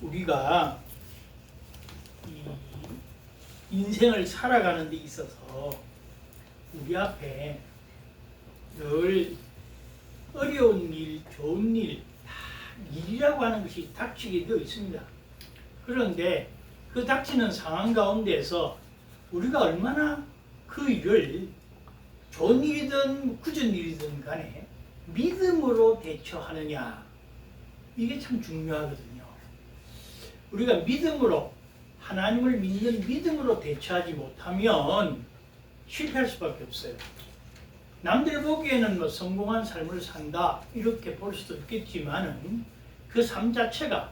우리가 이 인생을 살아가는 데 있어서 우리 앞에 늘 어려운 일, 좋은 일, 다 일이라고 하는 것이 닥치게 되어 있습니다. 그런데 그 닥치는 상황 가운데서 우리가 얼마나 그 일을 좋은 일이든 굳은 일이든 간에 믿음으로 대처하느냐, 이게 참 중요하거든요. 우리가 믿음으로, 하나님을 믿는 믿음으로 대처하지 못하면 실패할 수밖에 없어요. 남들 보기에는 뭐 성공한 삶을 산다 이렇게 볼 수도 있겠지만은 그 삶 자체가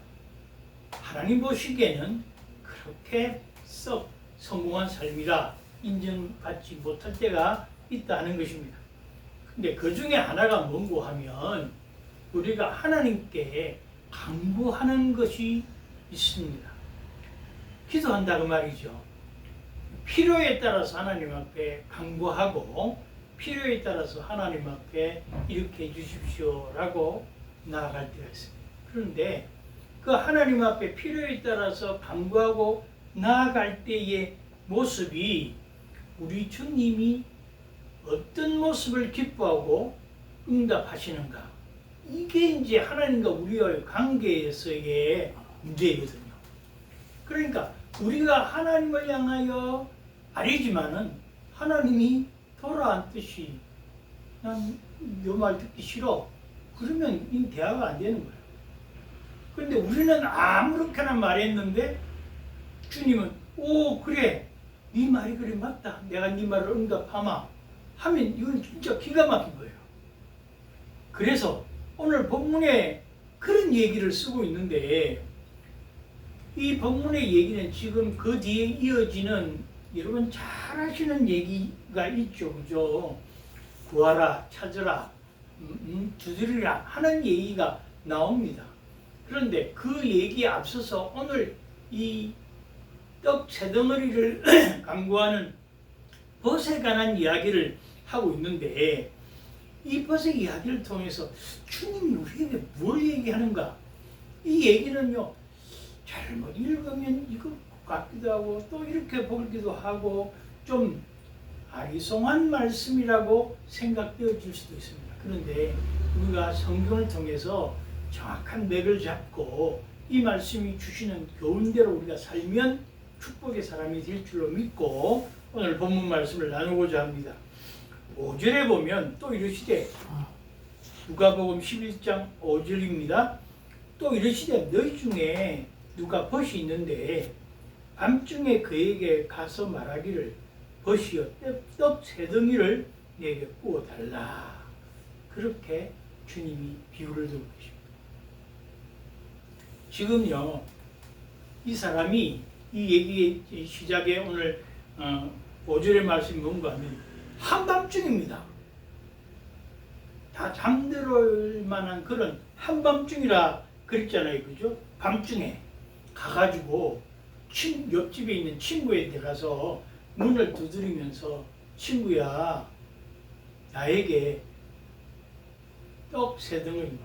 하나님 보시기에는 그렇게 썩 성공한 삶이라 인정받지 못할 때가 있다는 것입니다. 근데 그 중에 하나가 뭔고 하면 우리가 하나님께 간구하는 것이 있습니다. 기도한다 그 말이죠. 필요에 따라서 하나님 앞에 간구하고 필요에 따라서 하나님 앞에 이렇게 해주십시오라고 나아갈 때가 있습니다. 그런데 그 하나님 앞에 필요에 따라서 간구하고 나아갈 때의 모습이 우리 주님이 어떤 모습을 기뻐하고 응답하시는가, 이게 이제 하나님과 우리와의 관계에서의 문제이거든요. 그러니까 우리가 하나님을 향하여 아니지만은 하나님이 돌아앉듯이 난 요 말 듣기 싫어, 그러면 이 대화가 안 되는 거예요. 그런데 우리는 아무렇게나 말했는데 주님은 오 그래 네 말이 그래 맞다, 내가 네 말을 응답하마 하면 이건 진짜 기가 막힌 거예요. 그래서 오늘 본문에 그런 얘기를 쓰고 있는데, 이 본문의 얘기는 지금 그 뒤에 이어지는 여러분 잘 아시는 얘기가 있죠, 그죠? 구하라, 찾으라, 두드리라 하는 얘기가 나옵니다. 그런데 그 얘기에 앞서서 오늘 이 떡 세 덩어리를 간구하는 벗에 관한 이야기를 하고 있는데, 이 벗의 이야기를 통해서 주님이 우리에게 뭘 얘기하는가? 이 얘기는요, 잘못 읽으면 이거 같기도 하고 또 이렇게 보기도 하고 좀 아리송한 말씀이라고 생각되어질 수도 있습니다. 그런데 우리가 성경을 통해서 정확한 맥을 잡고 이 말씀이 주시는 교훈대로 우리가 살면 축복의 사람이 될 줄로 믿고 오늘 본문 말씀을 나누고자 합니다. 5절에 보면 또 이르시되, 누가복음 11장 5절입니다. 또 이르시되 너희 중에 누가 벗이 있는데 밤중에 그에게 가서 말하기를 벗이여 떡 세 덩이를 내게 구워 달라. 그렇게 주님이 비유를 두고 계십니다. 지금요, 이 사람이 이 얘기의 시작에 오늘 5절의 말씀이 뭔가 하면 한밤중입니다. 다 잠들을 만한 그런 한밤중이라 그랬잖아요, 그죠? 밤중에 가가지고 옆집에 있는 친구한테 가서 문을 두드리면서 친구야, 나에게 떡 세 덩어리만,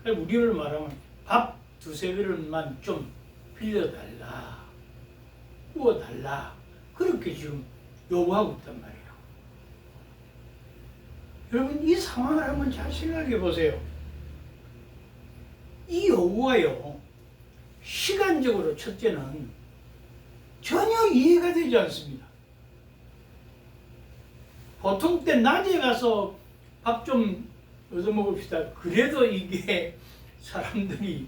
우리를 말하면 밥 두세 그릇만 좀 빌려달라, 구워달라, 그렇게 지금 요구하고 있단 말이에요. 여러분 이 상황을 한번 잘 생각해 보세요. 이 요구가요, 시간적으로 첫째는 전혀 이해가 되지 않습니다. 보통 때 낮에 가서 밥 좀 얻어먹읍시다, 그래도 이게 사람들이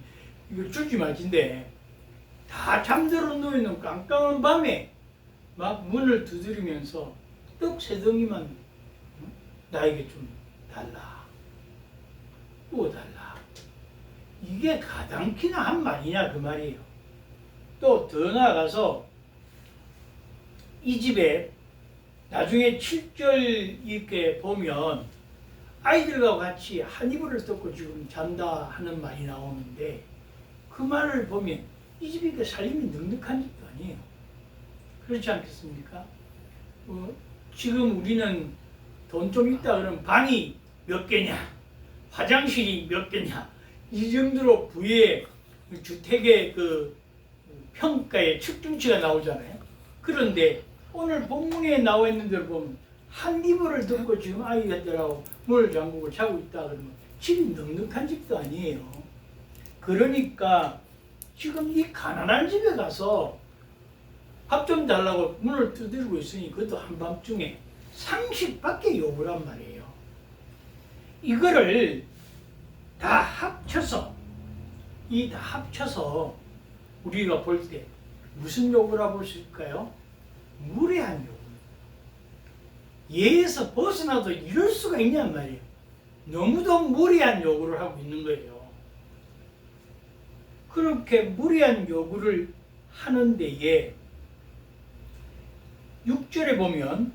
이걸 주지 말진데, 다 잠들어 누워있는 깜깜한 밤에 막 문을 두드리면서 떡 세 덩이만 나에게 좀 달라, 구워달라, 이게 가당키나 한 말이냐 그 말이에요. 또 더 나아가서 이 집에 나중에 7절 이렇게 보면 아이들과 같이 한 이불을 덮고 지금 잔다 하는 말이 나오는데, 그 말을 보면 이 집이 살림이 넉넉한 집도 아니에요. 그렇지 않겠습니까? 지금 우리는 돈 좀 있다 그러면 방이 몇 개냐, 화장실이 몇 개냐, 이 정도로 부에 주택의 그 평가의 측정치가 나오잖아요. 그런데 오늘 본문에 나와 있는 대로 보면 한 이불을 덮고 지금 아이들하고 문을 잠그고 자고 있다 그러면 집이 넉넉한 집도 아니에요. 그러니까 지금 이 가난한 집에 가서 밥 좀 달라고 문을 두드리고 있으니 그것도 한밤중에 상식밖에 요구란 말이에요. 이거를 다 합쳐서 우리가 볼 때 무슨 요구라고 볼 수 있을까요? 무례한 요구. 예에서 벗어나도 이럴 수가 있냔 말이에요. 너무도 무례한 요구를 하고 있는 거예요. 그렇게 무례한 요구를 하는 데에 6절에 보면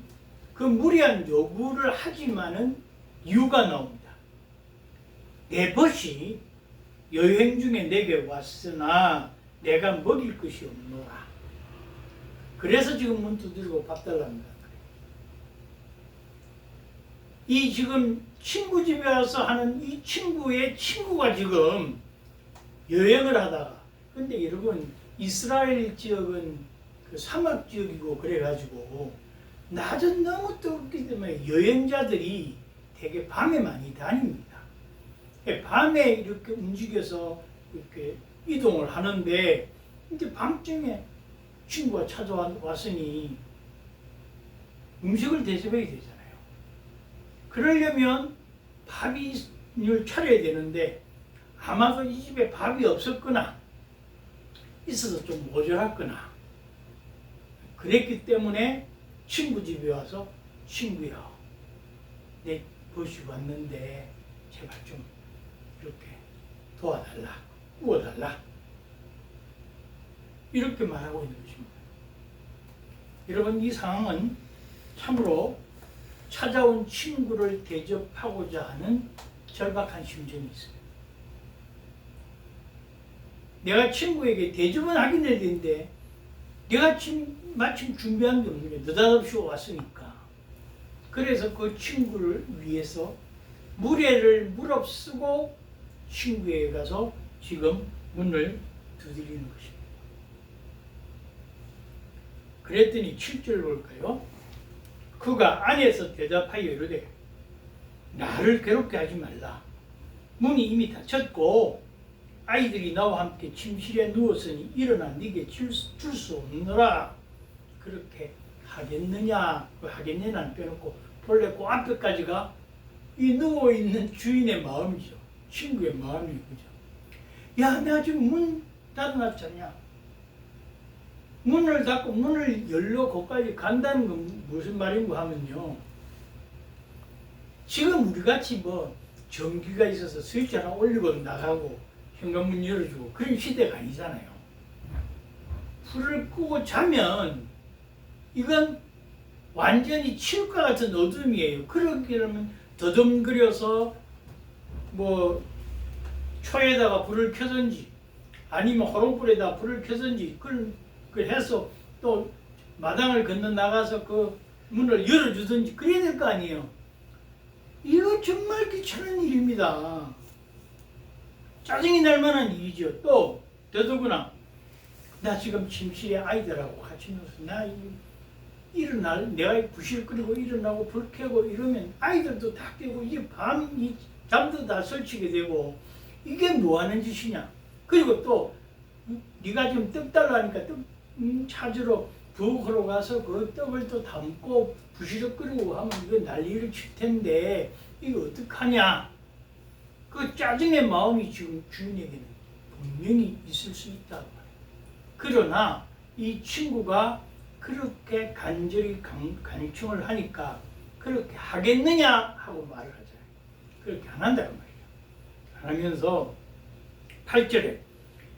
그 무례한 요구를 하지만은 이유가 나옵니다. 내 벗이 여행 중에 내게 왔으나 내가 먹일 것이 없노라. 그래서 지금 문 두드리고 밥 달랍니다. 이 지금 친구 집에 와서 하는 이 친구의 친구가 지금 여행을 하다가, 근데 여러분 이스라엘 지역은 그 사막 지역이고 그래가지고 낮은 너무 뜨겁기 때문에 여행자들이 되게 밤에 많이 다닙니다. 밤에 이렇게 움직여서 이렇게 이동을 하는데 이제 밤중에 친구가 찾아왔으니 음식을 대접해야 되잖아요. 그러려면 밥을 차려야 되는데 아마도 이 집에 밥이 없었거나 있어서 좀 모자랐거나 그랬기 때문에 친구 집에 와서 친구야, 내 벗이 왔는데 제발 좀 이렇게 도와달라, 구워달라, 이렇게 말하고 있는 것입니다. 여러분, 이 상황은 참으로 찾아온 친구를 대접하고자 하는 절박한 심정이 있어요. 내가 친구에게 대접은 하긴 해야 되는데 내가 마침 준비한 게 없는 거예요. 느닷없이 왔으니까. 그래서 그 친구를 위해서 무례를 무릅쓰고 친구에게 가서 지금 문을 두드리는 것입니다. 그랬더니 7절 볼까요? 그가 안에서 대답하여 이르되 나를 괴롭게 하지 말라. 문이 이미 닫혔고 아이들이 나와 함께 침실에 누웠으니 일어나 네게 줄 수 없느라. 그렇게 하겠느냐? 하겠느냐는 빼놓고 본래 그 앞에까지가 이 누워있는 주인의 마음이죠. 친구의 마음이죠. 야, 내가 지금 문 닫아놨잖냐. 문을 닫고 문을 열러 거기까지 간다는 건 무슨 말인고 하면요, 지금 우리같이 뭐 전기가 있어서 스위치 하나 올리고 나가고 현관문 열어주고 그런 시대가 아니잖아요. 불을 끄고 자면 이건 완전히 치울과 같은 어둠이에요. 그러면 더듬거려서 뭐 초에다가 불을 켜든지 아니면 호롱불에다가 불을 켜든지 그걸 해서 또 마당을 건너 나가서 그 문을 열어주든지 그래야 될 거 아니에요. 이거 정말 귀찮은 일입니다. 짜증이 날 만한 일이죠. 또 더더구나 나 지금 침실에 아이들하고 같이 누워서 나 내가 부실 끓이고 일어나고 불 켜고 이러면 아이들도 다 깨고 이제 이 잠도 다 설치게 되고 이게 뭐 하는 짓이냐. 그리고 또 네가 지금 떡 달라니까 떡 찾으러 부엌으로 가서 그 떡을 또 담고 부시럭 끓이고 하면 이거 난리를 칠 텐데 이거 어떡하냐. 그 짜증의 마음이 지금 주인에게는 분명히 있을 수 있다고 말해요. 그러나 이 친구가 그렇게 간절히 간청을 하니까 그렇게 하겠느냐 하고 말을 하잖아요. 그렇게 안 한다고 말이에요. 안 하면서 8절에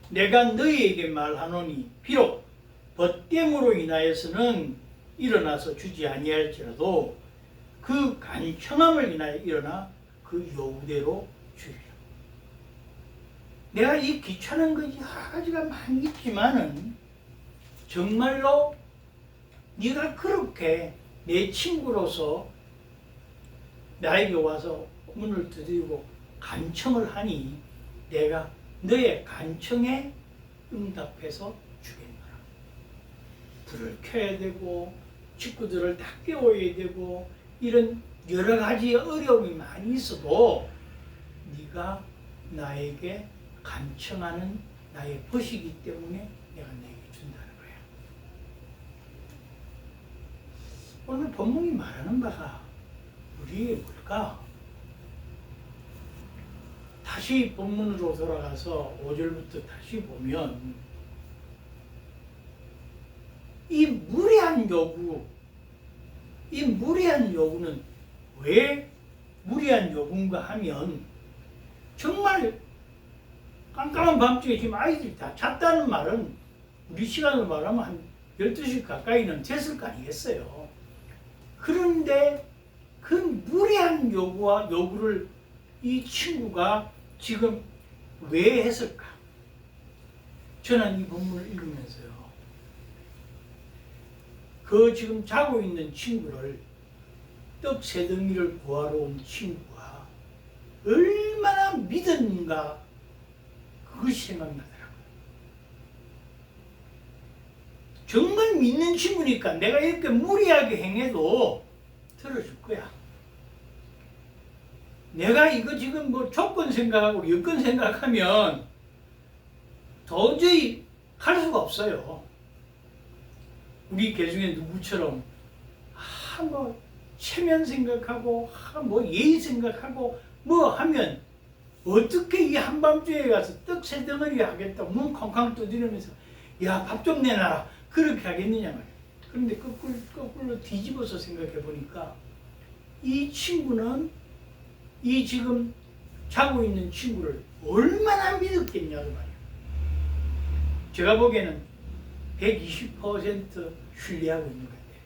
내가 너희에게 말하노니 비록 벗됨으로 인하여서는 일어나서 주지 아니할지라도 그 간청함을 인하여 일어나 그 요구대로 주리라. 내가 이 귀찮은 것이 여러 가지가 많이 있지만은 정말로 네가 그렇게 내 친구로서 나에게 와서 문을 두드리고 간청을 하니 내가 너의 간청에 응답해서 주겠노라. 불을 켜야 되고 식구들을 다 깨워야 되고 이런 여러 가지 어려움이 많이 있어도 네가 나에게 간청하는 나의 벗이기 때문에 내가 너에게 준다는 거야. 오늘 본문이 말하는 바가 우리의 뭘까? 다시 본문으로 돌아가서 5절부터 다시 보면 이 무리한 요구는 왜 무리한 요구인가 하면 정말 깜깜한 밤중에 지금 아이들이 다 잤다는 말은 우리 시간으로 말하면 한 12시 가까이는 됐을 거 아니겠어요. 그런데 그 무리한 요구를 이 친구가 지금 왜 했을까? 저는 이 본문을 읽으면서요. 그 지금 자고 있는 친구를 떡 세 덩이를 구하러 온 친구가 얼마나 믿었는가 그것이 생각나더라고요. 정말 믿는 친구니까 내가 이렇게 무리하게 행해도 들어줄 거야. 내가 이거 지금 뭐 조건 생각하고 여건 생각하면 도저히 할 수가 없어요. 우리 개중에 누구처럼 뭐 체면 생각하고 뭐 예의 생각하고 뭐 하면 어떻게 이 한밤중에 가서 떡 세 덩어리 하겠다 문 쾅쾅 두드리면서 야 밥 좀 내놔라 그렇게 하겠느냐 말이야. 그런데 거꾸로 뒤집어서 생각해 보니까 이 친구는 이 지금 자고 있는 친구를 얼마나 믿었겠냐고 말이야. 제가 보기에는 120% 신뢰하고 있는 것 같아요.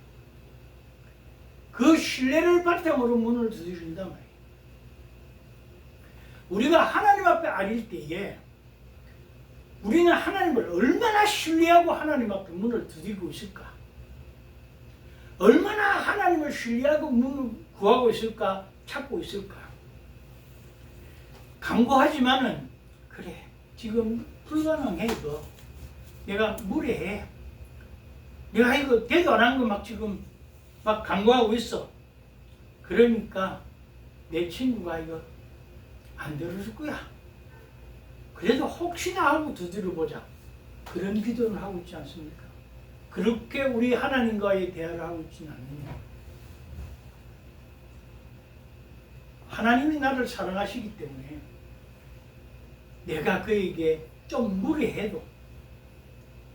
그 신뢰를 바탕으로 문을 두드린단 말이에요. 우리가 하나님 앞에 아릴 때에 우리는 하나님을 얼마나 신뢰하고 하나님 앞에 문을 두드리고 있을까? 얼마나 하나님을 신뢰하고 문을 구하고 있을까? 찾고 있을까? 강구하지만은 그래 지금 불가능해 이거 내가 무례해 내가 이거 대도 안 한 거 막 지금 막 강구하고 있어. 그러니까 내 친구가 이거 안 들어줄 거야. 그래도 혹시나 하고 두드려보자. 그런 기도를 하고 있지 않습니까? 그렇게 우리 하나님과의 대화를 하고 있지는 않느냐. 하나님이 나를 사랑하시기 때문에 내가 그에게 좀 무례해도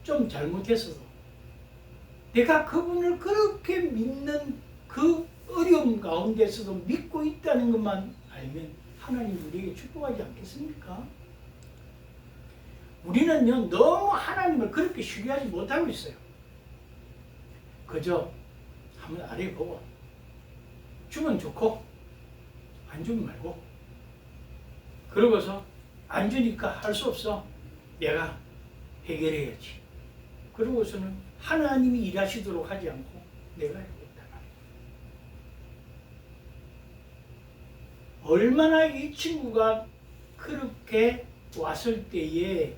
좀 잘못했어도 내가 그분을 그렇게 믿는 그 어려움 가운데서도 믿고 있다는 것만 알면 하나님 우리에게 축복하지 않겠습니까? 우리는요 너무 하나님을 그렇게 신뢰하지 못하고 있어요. 그저 한번 아래 보고 주면 좋고 안 주면 말고 그러고서 안 주니까 할 수 없어. 내가 해결해야지. 그러고서는 하나님이 일하시도록 하지 않고 내가 해야겠다. 얼마나 이 친구가 그렇게 왔을 때에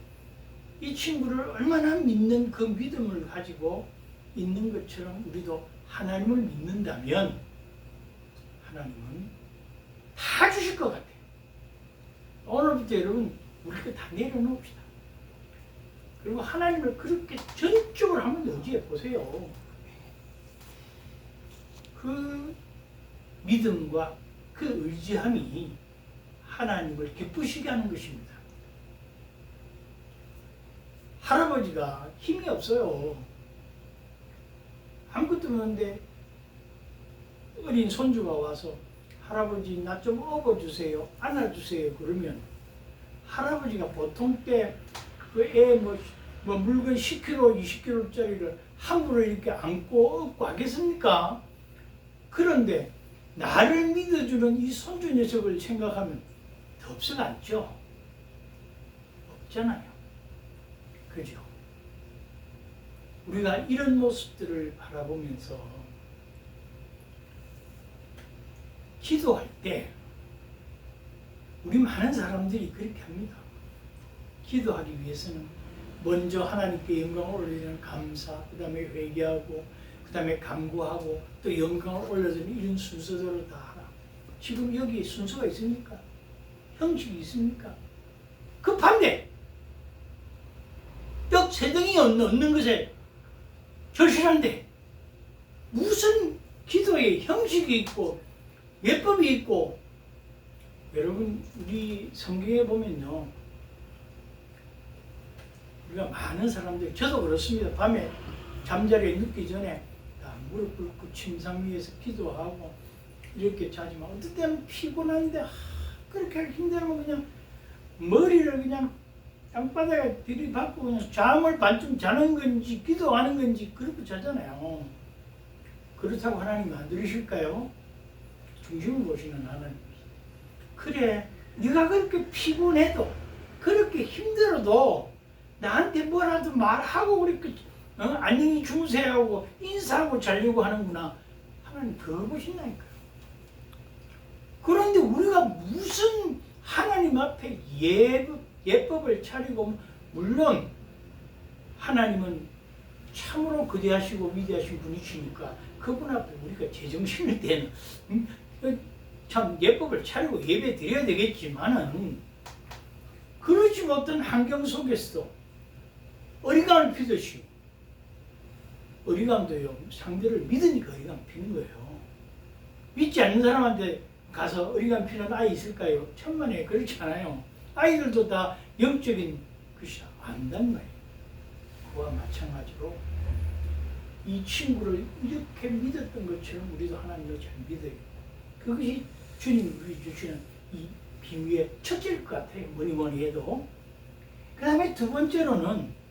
이 친구를 얼마나 믿는 그 믿음을 가지고 있는 것처럼 우리도 하나님을 믿는다면 하나님은 다 주실 것 같아요. 오늘부터 여러분 우리 거 다 내려놓읍시다. 그리고 하나님을 그렇게 전적으로 한번 의지해 보세요. 그 믿음과 그 의지함이 하나님을 기쁘시게 하는 것입니다. 할아버지가 힘이 없어요. 아무것도 없는데 어린 손주가 와서 할아버지 나 좀 업어주세요. 안아주세요. 그러면 할아버지가 보통 때 그 애 뭐 물건 10kg, 20kg짜리를 함부로 이렇게 안고 업고 하겠습니까? 그런데 나를 믿어주는 이 손주 녀석을 생각하면 덥지가 않죠? 없잖아요. 그죠? 우리가 이런 모습들을 바라보면서 기도할 때 우리 많은 사람들이 그렇게 합니다. 기도하기 위해서는 먼저 하나님께 영광을 올리는 감사, 그 다음에 회개하고, 그 다음에 간구하고, 또 영광을 올려주는 이런 순서대로 다 하라. 지금 여기 순서가 있습니까? 형식이 있습니까? 그 반대! 떡 세 덩이 얻는 것에 절실한데 무슨 기도의 형식이 있고 예법이 있고. 여러분, 우리 성경에 보면요, 우리가 많은 사람들, 저도 그렇습니다. 밤에 잠자리에 눕기 전에 다 무릎 꿇고 침상 위에서 기도하고 이렇게 자지만 어떨 때는 피곤한데 그렇게 힘들면 그냥 머리를 그냥 땅바닥에 들이받고 그냥 잠을 반쯤 자는 건지 기도하는 건지 그렇게 자잖아요. 그렇다고 하나님 안 들으실까요? 중심을 보시는 하나님. 그래, 네가 그렇게 피곤해도 그렇게 힘들어도 나한테 뭐라도 말하고 그렇게 안녕히 주무세요 하고 인사하고 자려고 하는구나. 하나님 그걸 보신다니까요. 그런데 우리가 무슨 하나님 앞에 예법을 차리고, 물론 하나님은 참으로 거대하시고 위대하신 분이시니까 그분 앞에 우리가 제정신을 떼는 참 예법을 차리고 예배 드려야 되겠지만은, 그러지 못한 환경 속에서도 어리광을 피듯이, 어리광도요, 상대를 믿으니까 어리광 피는 거예요. 믿지 않는 사람한테 가서 어리광 피는 아이 있을까요? 천만에 그렇지 않아요. 아이들도 다 영적인 것이 안단 말이에요. 그와 마찬가지로 이 친구를 이렇게 믿었던 것처럼 우리도 하나님을 잘 믿어요. 그것이 주님이 우리 주시는 이 비밀의 첫째일 것 같아요. 뭐니 해도. 그 다음에 두 번째로는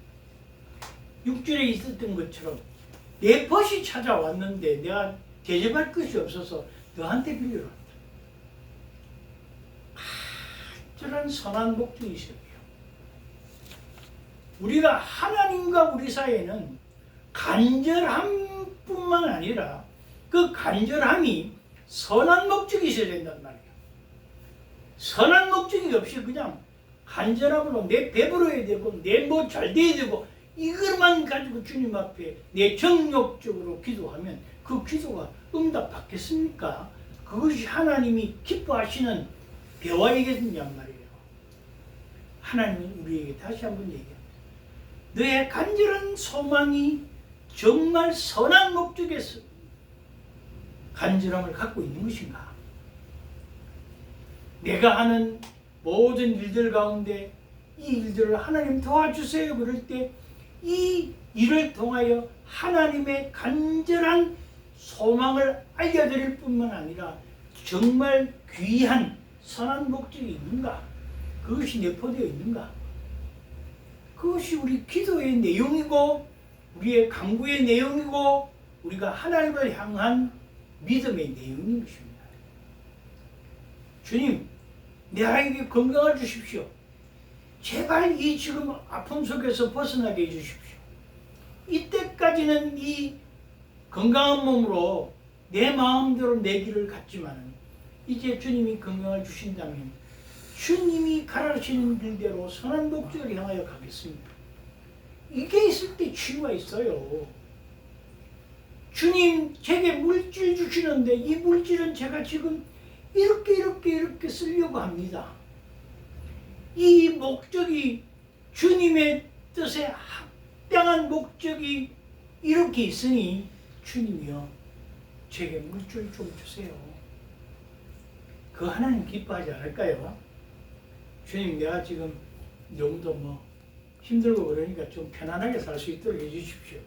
6절에 있었던 것처럼 내 벗이 찾아왔는데 내가 대접할 것이 없어서 너한테 빌려라. 저런 선한 목적이 있어요. 우리가 하나님과 우리 사이에는 간절함뿐만 아니라 그 간절함이 선한 목적이 있어야 된단 말이에요. 선한 목적이 없이 그냥 간절함으로 내 배부러야 되고 내 뭐 잘 돼야 되고 이것만 가지고 주님 앞에 내 정욕적으로 기도하면 그 기도가 응답 받겠습니까? 그것이 하나님이 기뻐하시는 배워야겠느냐 말이에요. 하나님은 우리에게 다시 한번 얘기합니다. 너의 간절한 소망이 정말 선한 목적에서 간절함을 갖고 있는 것인가? 내가 하는 모든 일들 가운데 이 일들을 하나님 도와주세요 그럴 때 이 일을 통하여 하나님의 간절한 소망을 알려드릴 뿐만 아니라 정말 귀한 선한 목적이 있는가? 그것이 내포되어 있는가? 그것이 우리 기도의 내용이고 우리의 간구의 내용이고 우리가 하나님을 향한 믿음의 내용인 것입니다. 주님, 내 아이에게 건강을 주십시오. 제발 이 지금 아픔 속에서 벗어나게 해주십시오. 이때까지는 이 건강한 몸으로 내 마음대로 내 길을 갔지만 이제 주님이 건강을 주신다면 주님이 가르치는 길대로 선한 목적을 향하여 가겠습니다. 이게 있을 때 치유가 있어요. 주님 제게 물질 주시는데 이 물질은 제가 지금 이렇게 쓰려고 합니다. 이 목적이 주님의 뜻에 합당한 목적이 이렇게 있으니 주님이여 제게 물질 좀 주세요. 그 하나님 기뻐하지 않을까요? 주님 내가 지금 너무도 힘들고 그러니까 좀 편안하게 살 수 있도록 해주십시오.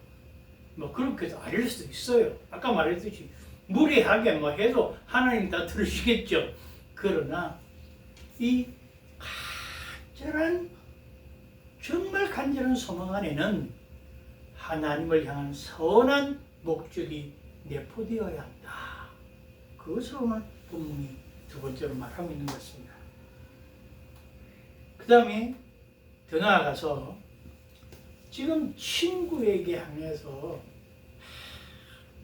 그렇게도 아닐 수도 있어요. 아까 말했듯이 무리하게 해도 하나님 다 들으시겠죠. 그러나 이 정말 간절한 소망 안에는 하나님을 향한 선한 목적이 내포되어야 한다. 그것을 오늘 본문이 두 번째로 말하고 있는 것 같습니다. 그 다음에 더 나아가서 지금 친구에게 향해서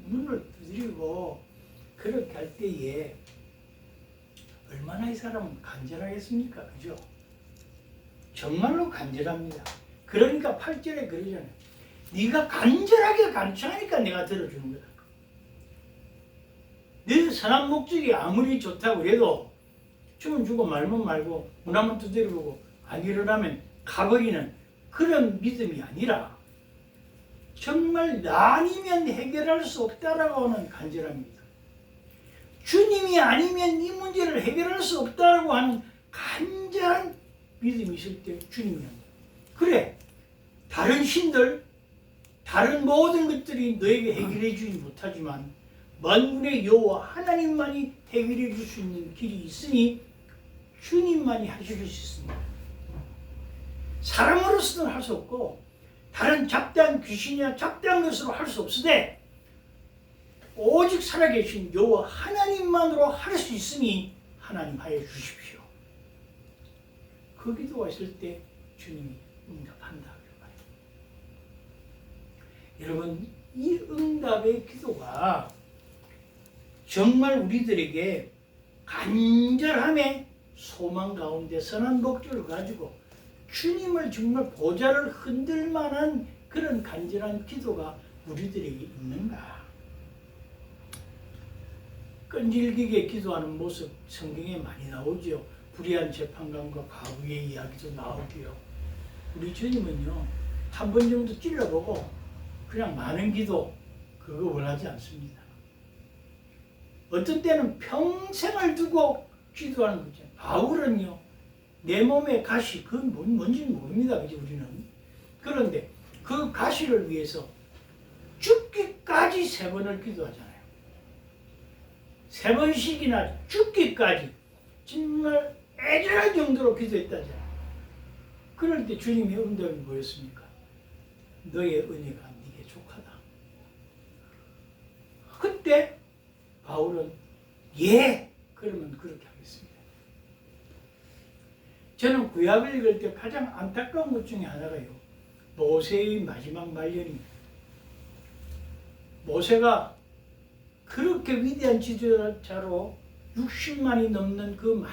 문을 두드리고 그렇게 할 때에 얼마나 이 사람은 간절하겠습니까? 그죠? 정말로 간절합니다. 그러니까 8절에 그러잖아요. 네가 간절하게 간청하니까 내가 들어주는 거다. 네 선한 목적이 아무리 좋다고 해도 주면 주고 말면 말고 문하면 두드려보고 안 일어나면 가버리는 그런 믿음이 아니라 정말 나 아니면 해결할 수 없다라고 하는 간절함입니다. 주님이 아니면 이 문제를 해결할 수 없다라고 하는 간절한 믿음이 있을 때 주님이 한다. 그래, 다른 신들, 다른 모든 것들이 너에게 해결해 주지 못하지만 만군의 여호와 하나님만이 해결해 줄 수 있는 길이 있으니 주님만이 하실 수 있습니다. 사람으로서는 할 수 없고 다른 잡다한 귀신이나 잡다한 것으로 할 수 없으되 오직 살아계신 여호와 하나님만으로 할 수 있으니 하나님 하여 주십시오. 그 기도가 있을 때 주님이 응답한다. 여러분, 이 응답의 기도가 정말 우리들에게 간절함의 소망 가운데 선한 목적을 가지고 주님을 정말 보좌를 흔들 만한 그런 간절한 기도가 우리들에게 있는가? 끈질기게 기도하는 모습 성경에 많이 나오죠. 불의한 재판관과 과부의 이야기도 나오고요. 우리 주님은요, 한 번 정도 찔러보고 그냥 많은 기도 그거 원하지 않습니다. 어떤 때는 평생을 두고 기도하는 거죠. 바울은요, 내 몸에 가시, 그건 뭔지는 모릅니다. 그죠, 우리는. 그런데 그 가시를 위해서 죽기까지 3번을 기도하잖아요. 3번씩이나 죽기까지 정말 애절할 정도로 기도했다잖아요. 그럴 때 주님의 응답이 뭐였습니까? 너의 은혜가 네게 족하다. 그때 바울은 예, 그러면 그렇게 하겠습니다. 저는 구약을 읽을 때 가장 안타까운 것 중에 하나가요, 모세의 마지막 말년입니다. 모세가 그렇게 위대한 지도자로 60만이 넘는 그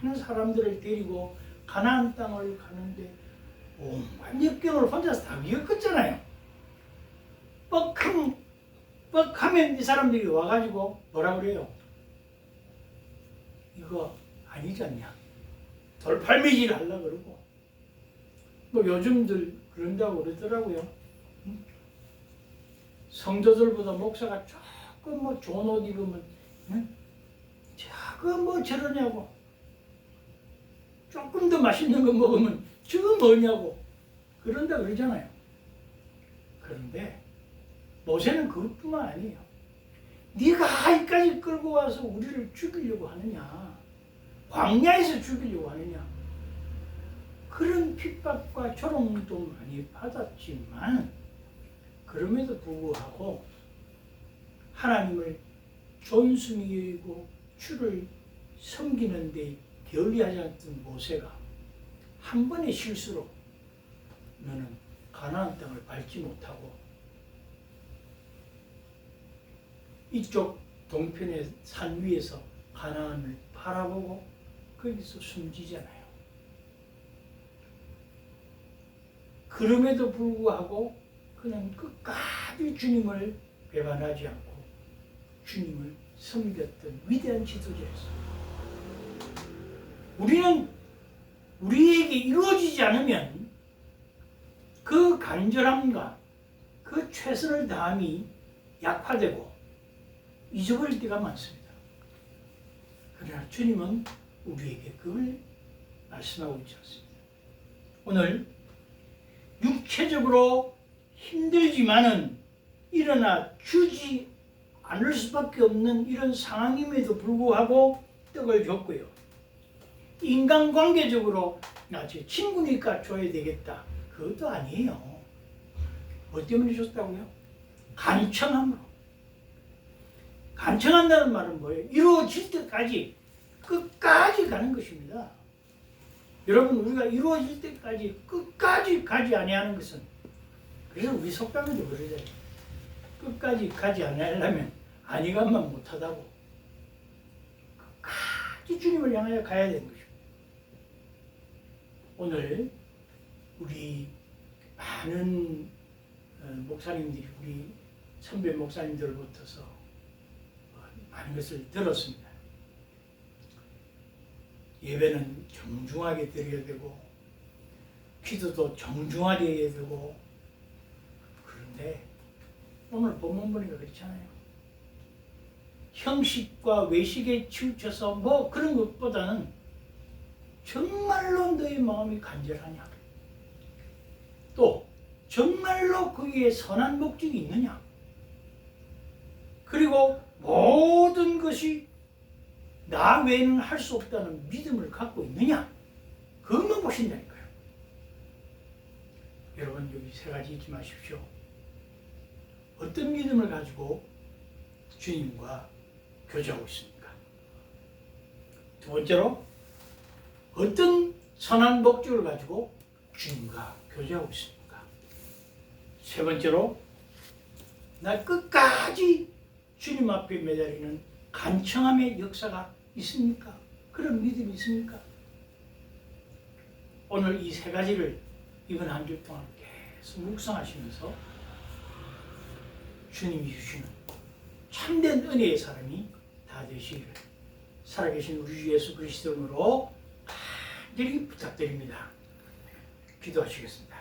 많은 사람들을 데리고 가나안 땅을 가는데 온갖 역경을 혼자서 다 겪었잖아요. 뻑하면 이 사람들이 와가지고 뭐라 그래요? 이거 아니지 않냐? 돌팔매질 하려고 그러고, 뭐 요즘들 그런다고 그러더라고요. 성도들보다 목사가 조금 뭐 좋은 옷 입으면 저거 뭐 저러냐고, 조금 더 맛있는 거 먹으면 저거 뭐냐고 그런다 그러잖아요. 그런데 모세는 그것뿐만 아니에요. 네가 여기까지 끌고 와서 우리를 죽이려고 하느냐, 광야에서 죽이려고 하느냐, 그런 핍박과 조롱도 많이 받았지만 그럼에도 불구하고 하나님을 존중히 여기고 주를 섬기는 데 게을리하지 않던 모세가 한 번의 실수로 너는 가나안 땅을 밟지 못하고 이쪽 동편의 산 위에서 가나안을 바라보고 거기서 숨지잖아요. 그럼에도 불구하고 그냥 끝까지 주님을 배반하지 않고 주님을 섬겼던 위대한 지도자였어요. 우리는 우리에게 이루어지지 않으면 그 간절함과 그 최선을 다함이 약화되고 잊어버릴 때가 많습니다. 그러나 주님은 우리에게 그걸 말씀하고 있지 않습니다. 오늘 육체적으로 힘들지만은 일어나 주지 않을 수밖에 없는 이런 상황임에도 불구하고 떡을 줬고요. 인간관계적으로 나 제 친구니까 줘야 되겠다, 그것도 아니에요. 뭐 때문에 줬다고요? 간청함으로. 간청한다는 말은 뭐예요? 이루어질 때까지 끝까지 가는 것입니다. 여러분, 우리가 이루어질 때까지 끝까지 가지 아니하는 것은, 그래서 우리 속담에도 그러잖아요. 끝까지 가지 아니하려면 아니간만 못하다고. 끝까지 주님을 향하여 가야 되는 것입니다. 오늘 우리 많은 목사님들이 우리 선배 목사님들로부터서 많은 것을 들었습니다. 예배는 정중하게 드려야 되고 기도도 정중하게 해야 되고, 그런데 오늘 본문 보니까 그렇잖아요. 형식과 외식에 치우쳐서 뭐 그런 것보다는 정말로 너의 마음이 간절하냐, 또 정말로 거기에 선한 목적이 있느냐, 그리고 모든 것이 나 외에는 할 수 없다는 믿음을 갖고 있느냐, 그것만 보신다니까요. 여러분, 여기 세 가지 잊지 마십시오. 어떤 믿음을 가지고 주님과 교제하고 있습니까? 두 번째로, 어떤 선한 목적을 가지고 주님과 교제하고 있습니까? 세 번째로, 나 끝까지 주님 앞에 매달리는 간청함의 역사가 있습니까? 그런 믿음이 있습니까? 오늘 이 세 가지를 이번 한 주 동안 계속 묵상하시면서 주님이 주시는 참된 은혜의 사람이 다 되시기를 살아계신 우리 주 예수 그리스도 이름으로 간절히 부탁드립니다. 기도하시겠습니다.